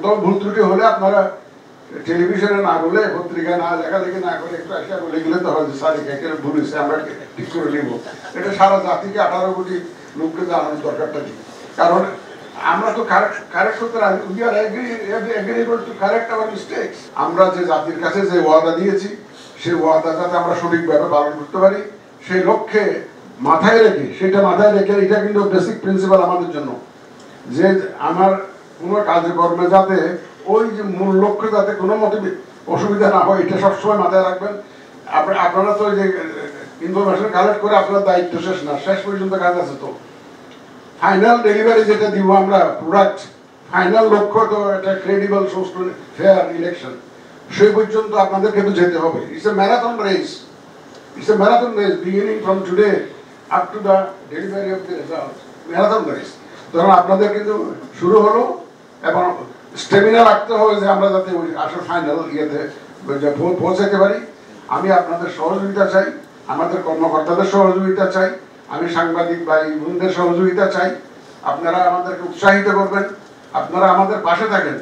কোথাও ভুল ত্রুটি হলে আপনারা টেলিভিশনে না বলে, পত্রিকায় না লেখালেখি না করে একটু আসা বলে গেলে তো হয় যে স্যার এখানে ভুল হয়েছে, আমরা ঠিক করে নিব। এটা সারা জাতিকে 18 কোটি লোককে জানানোর দরকারটা নেই। কারণ আমরা তো কারেক্ট করতে রাজি, we are agreeable to correct our mistakes. আমরা যে জাতির কাছে যে ওয়াদা দিয়েছি সেই ওয়াদা যাতে আমরা সঠিকভাবে পালন করতে পারি, সেই লক্ষ্যে মাথায় রেখে এটা কিন্তু বেসিক প্রিন্সিপাল আমাদের জন্য, যে আমার কোনো কাজে কর্মে যাতে ওই যে মূল লক্ষ্যে যাতে কোনো মতে অসুবিধা না হয়, এটা সবসময় মাথায় রাখবেন। আপনারা তো যে ইনফরমেশন কালেক্ট করে আপনার দায়িত্ব শেষ না, শেষ পর্যন্ত কাজ আছে। তো ফাইনাল ডেলিভারি যেটা দিব আমরা প্রোডাক্ট, ফাইনাল লক্ষ্য তো একটা ক্রেডিবল সুষ্ঠু ফেয়ার ইলেকশন, সেই পর্যন্ত আপনাদেরকে তো যেতে হবে। It's a marathon race, beginning from today up to the delivery of the result, marathon race. তখন আপনাদের কিন্তু শুরু হলো, এবং স্টেমিনা রাখতে হবে যে আমরা যাতে ওই আসল ফাইনাল ইয়েতে পৌঁছাতে পারি। আমি আপনাদের সহযোগিতা চাই, আমাদের কর্মকর্তাদের সহযোগিতা চাই, আমি সাংবাদিক ভাই বোনদের সহযোগিতা চাই। আপনারা আমাদেরকে উৎসাহিত করবেন, আপনারা আমাদের পাশে থাকেন,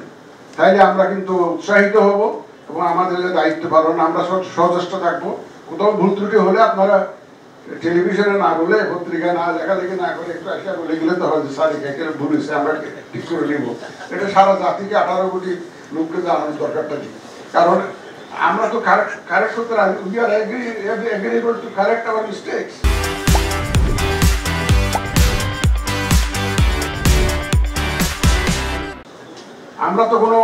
তাইলে আমরা কিন্তু উৎসাহিত হব এবং আমাদের যে দায়িত্ব পালন আমরা সচেষ্ট থাকবো। কোথাও ভুল ত্রুটি হলে আপনারা টেলিভিশনে না বলে, পত্রিকায় না লেখালেখি না করে একটু আসা বলে গেলে তো হয় যে স্যার এখানে ভুল হয়েছে, আমরা ঠিক করে নিব। এটা সারা জাতিকে 18 কোটি লোককে জানানোর দরকারটা নেই। কারণ আমরা তো কারেক্ট করতে রাজি, we are agreeable to correct our mistakes. আমরা তো কোনো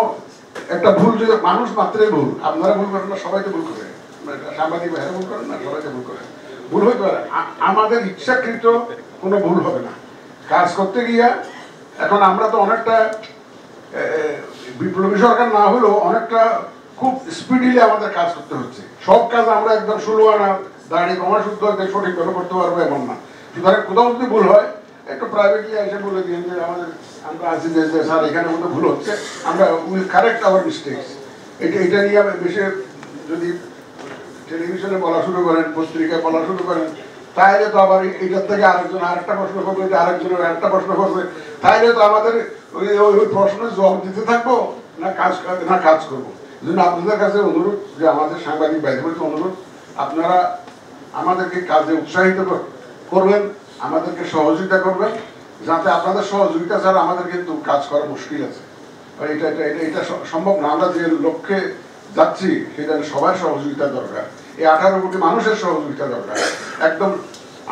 একটা ভুল, যদি মানুষ মাত্রই ভুল, আপনারা ভুল করেন না, সবাই তো ভুল করে, সাংবাদিক ভাইরা ভুল করেন না, সবাই তো ভুল করে, ভুল হইতে পারে। আমাদের ইচ্ছাকৃত কোনো ভুল হবে না কাজ করতে গিয়া। এখন আমরা তো অনেকটা বিপ্লবী সরকার না হলেও অনেকটা খুব স্পিডিলি আমাদের কাজ করতে হচ্ছে। সব কাজ আমরা একদম 16 আনা দাঁড়িয়ে কমা শুদ্ধ সঠিকভাবে করতে পারবো এমন না। সুতরাং কোথাও যদি ভুল হয় একটু প্রাইভেটলি এসে বলে দিন যে আমরা আছি যে স্যার এখানে মতো ভুল হচ্ছে, আমরা উইল কারেক্ট আওয়ার মিস্টেকস। এটা নিয়ে বেশি যদি টেলিভিশনে বলা শুরু করেন, পত্রিকায় বলা শুরু করেন, তাইলে তো আবার এটার থেকে আরেকজন আরেকটা প্রশ্ন করবে, আরেকজনের আরেকটা প্রশ্ন করবে, তাইলে তো আমাদের ওই প্রশ্নের জবাব দিতে থাকবো না কাজ করবো। এই জন্য আপনাদের কাছে অনুরোধ, যে আমাদের সাংবাদিক ভাইদের অনুরোধ, আপনারা আমাদেরকে কাজে উৎসাহিত করবেন, আমাদেরকে সহযোগিতা করবেন, যাতে আপনাদের সহযোগিতা ছাড়া আমাদের কিন্তু কাজ করা মুশকিল আছে। এটা সম্ভব না। আমরা যে লক্ষ্যে যাচ্ছি সেটা সবার সহযোগিতা দরকার, এই 18 কোটি মানুষের সহযোগিতা দরকার। একদম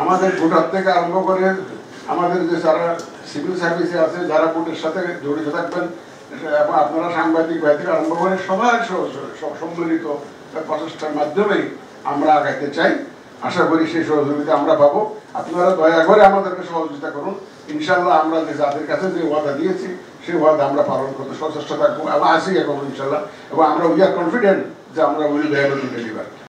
আমাদের ভোটার থেকে আরম্ভ করে আমাদের যে যারা সিভিল সার্ভিসে আছে, যারা ভোটের সাথে জড়িত থাকবেন, এবং আপনারা সাংবাদিক ভাই থেকে আরম্ভ করে সবার সম্মিলিত প্রচেষ্টার মাধ্যমেই আমরা আগাইতে চাই। আশা করি সেই সহযোগিতা আমরা পাবো। আপনারা দয়া করে আমাদেরকে সহযোগিতা করুন। ইনশাল্লাহ আমরা যে যাদের কাছে যে ওয়াদা দিয়েছি সেই ওয়াদা আমরা পালন করতে সচেষ্ট থাকবো এবং আসি এখন ইনশাল্লাহ, এবং আমরা উই আর কনফিডেন্ট যে আমরা will be able to deliver.